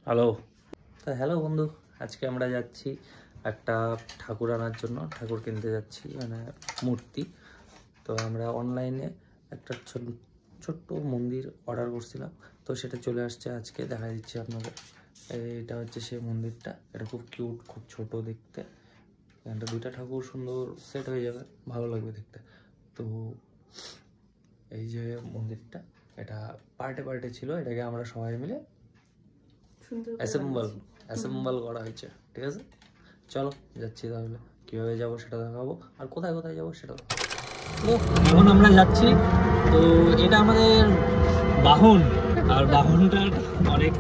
Hello, তো hello বন্ধু, আজকে আমরা যাচ্ছি একটা ঠাকুর আনার জন্য। ঠাকুর কিনতে যাচ্ছি, মানে মূর্তি। তো আমরা অনলাইনে একটা ছোট্ট মন্দির অর্ডার করছিলাম, তো সেটা চলে আসছে আজকে। দেখা দিচ্ছি আপনাদের। এটা হচ্ছে সেই মন্দিরটা। এটা খুব কিউট, খুব ছোট দেখতে। এখানটা দুইটা ঠাকুর সুন্দর সেট হয়ে যাবে, ভালো লাগবে দেখতে। তো এই যে মন্দিরটা, এটা পার্টে পার্টে ছিল। এটাকে আমরা সবাই মিলে অ্যাসেম্বল করা হয়েছে, ঠিক আছে? চলো যাচ্ছি, তাহলে কীভাবে যাবো সেটা দেখাবো, আর কোথায় কোথায় যাবো সেটা। তো এখন আমরা যাচ্ছি। তো এটা আমাদের বাহন, আর বাহনটা অনেক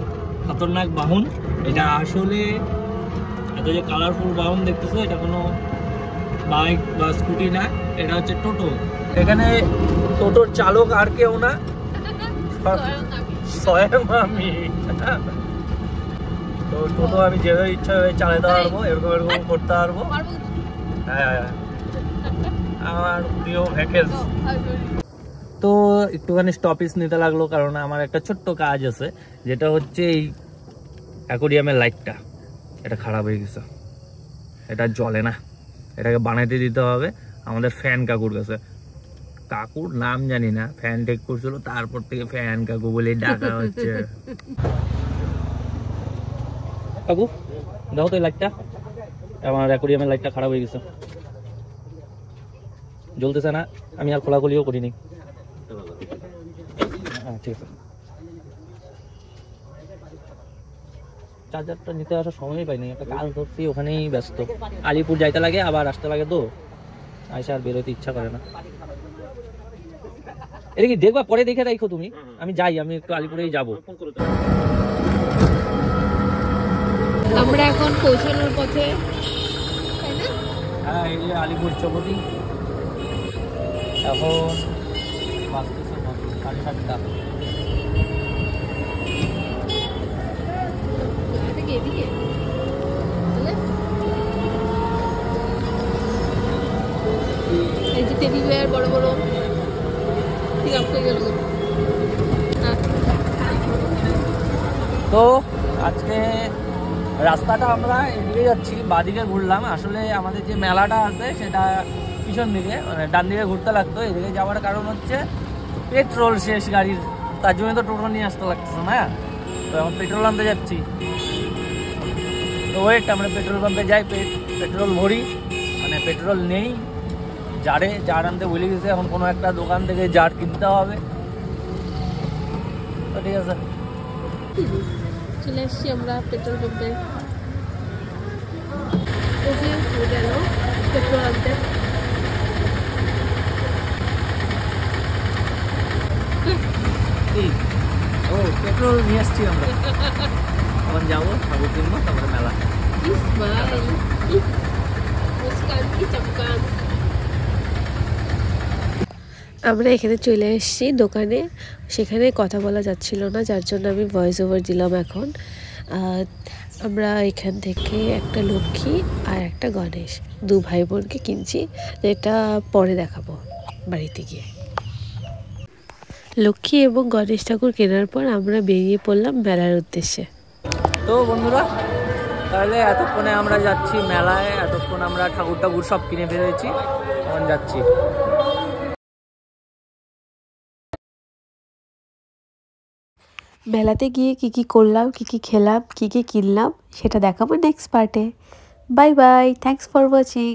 খতরনাক বাহন। এটা আসলে এত যে কালারফুল বাহন দেখতেছো, এটা কোনো বাইক বা স্কুটি না, এটা হচ্ছে টোটো। এখানে টোটোর চালক আর কেউ না, স্বয়ং আমি। তো টোটো আমি যেভাবে ইচ্ছা চালাতে পারবো, এরকম এরকম করতে পারবো। হ্যাঁ, আমার প্রিয় ভেহিকেল। তো একটুখানি স্টপেজ নিতে লাগলো, কারণ আমার একটা ছোট্ট কাজ আছে, যেটা হচ্ছে এই অ্যাকোরিয়ামের লাইটটা। এটা খারাপ হয়ে গেছে, এটা জ্বলে না। এটাকে বানাইতে দিতে হবে আমাদের ফ্যান কাকুর কাছে। কাকুর নাম জানি না, ফ্যান টেক করছিল, তারপর থেকে ফ্যান কাকু বলে ডাকা হচ্ছে। কাকু দেখো তো এই লাইটটা, আমার অ্যাকোরিয়ামের লাইটটা খারাপ হয়ে গেছে, জ্বলতেছে না। আমি আর খোলাখুলিও করিনি। হ্যাঁ, ঠিক আছে। চার্জারটা নিতে আসার সময়ই পাইনি, একটা কাজ ধরছি, ওখানেই ব্যস্ত। আলিপুর যাইতে লাগে, আবার আসতে লাগে, তো আইসা আর বেরোতে ইচ্ছা করে না। এটা কি দেখবা, পরে দেখে রাখো তুমি। আমি যাই, আমি একটু আলিপুরেই যাবো। আমরা এখন পৌঁছানোর পথে। হ্যাঁ, এই যে আলিপুর চৌপতি। এখন বাজতেছে 7:30। এই যে টেডি বিয়ার বড় বড় ঠিক আছে গেল। তো আজকে রাস্তাটা আমরা এদিকে যাচ্ছি, বাদিকে ঘুরলাম। আসলে আমাদের যে মেলাটা আছে সেটা পিছন দিকে, মানে ডান দিকে ঘুরতে লাগতো। এদিকে যাওয়ার কারণ হচ্ছে পেট্রোল শেষ গাড়ির, তার জন্য তো টোটো নিয়ে আসতে লাগতেছে না। তো এখন পেট্রোল আনতে যাচ্ছি। তো ওয়েট, আমরা পেট্রোল পাম্পে যাই, পেট্রোল ভরি। মানে পেট্রোল নেই, জার আনতে ভুলে গেছে। এখন কোনো একটা দোকান থেকে জার কিনতে হবে। তো ঠিক আছে, চলে এসছি আমরা পেট্রোল পাম্পে। গেল পেট্রোল আনতে। ও পেট্রোল নিয়ে আসছি আমরা। এখন যাবো, ঠাকুর কিনবো, তারপরে মেলা। আমরা এখানে চলে এসেছি দোকানে। সেখানে কথা বলা যাচ্ছিল না, যার জন্য আমি ভয়েস ওভার দিলাম। এখন আমরা এখান থেকে একটা লক্ষ্মী আর একটা গণেশ, দু ভাই বোনকে কিনছি, যেটা পরে দেখাবো বাড়িতে গিয়ে। লক্ষ্মী এবং গণেশ ঠাকুর কেনার পর আমরা বেরিয়ে পড়লাম মেলার উদ্দেশ্যে। তো বন্ধুরা, তাহলে এতক্ষণে আমরা যাচ্ছি মেলায়। এতক্ষণ আমরা ঠাকুর সব কিনে ফেলেছি, এখন যাচ্ছি। মেলাতে গিয়ে কি কি করলাম, কি কি খেলাম, কি কি কিনলাম, সেটা দেখাবো নেক্সট পার্টে। Bye bye, thanks for watching.